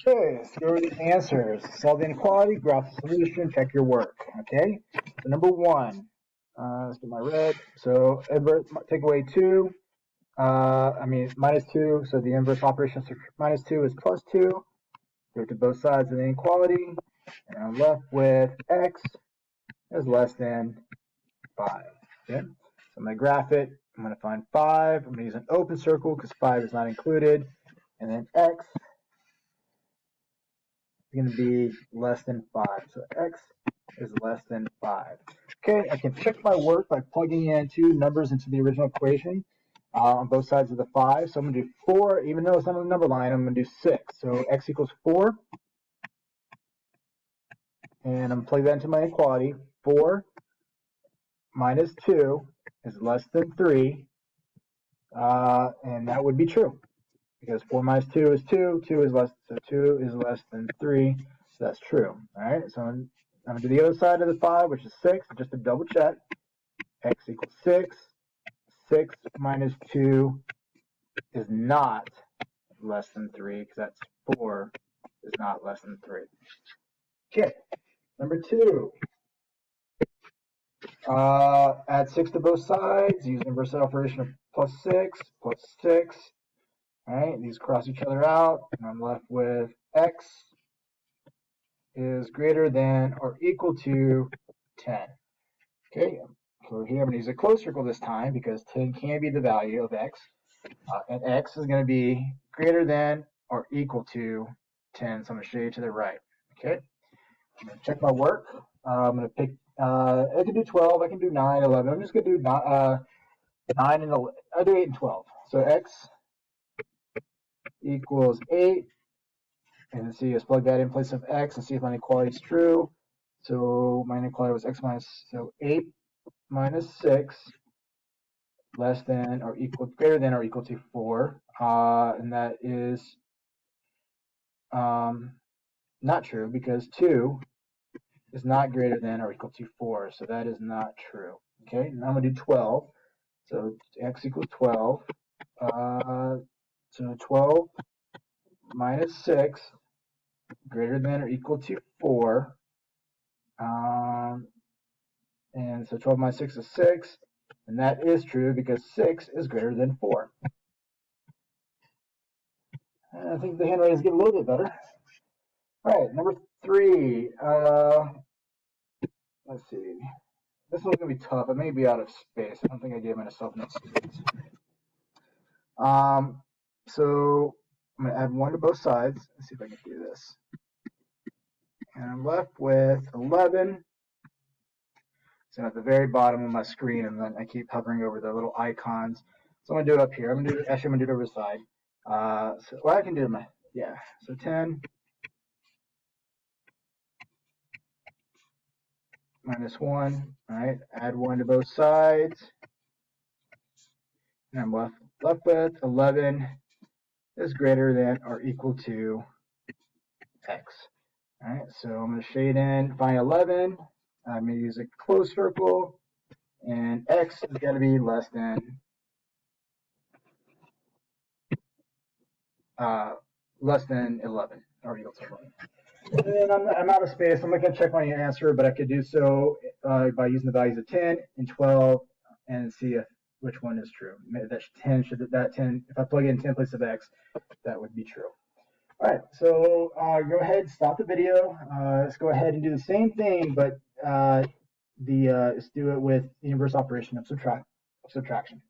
Okay, let's go over these answers. Solve the inequality, graph the solution, check your work. Okay, so number one, let's get my red. So inverse, take away 2. Minus 2. So the inverse operation of minus 2 is plus 2. Go to both sides of the inequality, and I'm left with x is less than 5. Okay, so I'm going to graph it. I'm going to find 5. I'm going to use an open circle because 5 is not included, and then x is going to be less than 5. So x is less than 5. Okay, I can check my work by plugging in 2 numbers into the original equation on both sides of the 5. So I'm going to do 4, even though it's not on the number line, I'm going to do 6. So x equals 4. And I'm going to plug that into my equality. 4 minus 2 is less than 3. And that would be true. Because 4 minus 2 is 2. 2 is less than 3. So that's true. Alright, so I'm going to do the other side of the 5, which is 6, just to double check. X equals 6. 6 minus 2 is not less than 3, because that's 4 is not less than 3. Okay, number 2. Add 6 to both sides. Use inverse operation of plus 6. Alright, these cross each other out, and I'm left with x is greater than or equal to 10. Okay, so here I'm going to use a closed circle this time because 10 can be the value of x. And x is going to be greater than or equal to 10. So I'm going to show you to the right. Okay, I'm going to check my work. I'm going to pick, I can do 12, I can do 9, 11. I'm just going to do 9 and 11. I'll do 8 and 12. So x equals 8. And see, let's plug that in place of x and see if my inequality is true. So my inequality was x minus, so 8 minus 6 less than or equal, greater than or equal to 4. And that is not true because 2 is not greater than or equal to 4. So that is not true. Okay, now I'm going to do 12. So x equals 12. So 12 minus 6 greater than or equal to 4. And so 12 minus 6 is 6. And that is true because 6 is greater than 4. And I think the handwriting is getting a little bit better. All right, number 3. Let's see. This one's going to be tough. It may be out of space. I don't think I gave myself enough space. So I'm going to add 1 to both sides. Let's see if I can do this. And I'm left with 11. So I'm at the very bottom of my screen, and then I keep hovering over the little icons. So I'm going to do it up here. I'm going to do it over the side. I can do my, so 10 minus 1. All right, add 1 to both sides. And I'm left with 11 is greater than or equal to x. All right, so I'm going to shade in, find 11. I'm going to use a closed circle, and x is going to be less than 11 or equal to 11. And I'm out of space. I'm not going to check my answer, but I could do so by using the values of 10 and 12 and see if which one is true. That 10, if I plug in 10 in place of x, that would be true. All right, so go ahead, stop the video. Let's go ahead and do the same thing, but let's do it with the inverse operation of subtraction.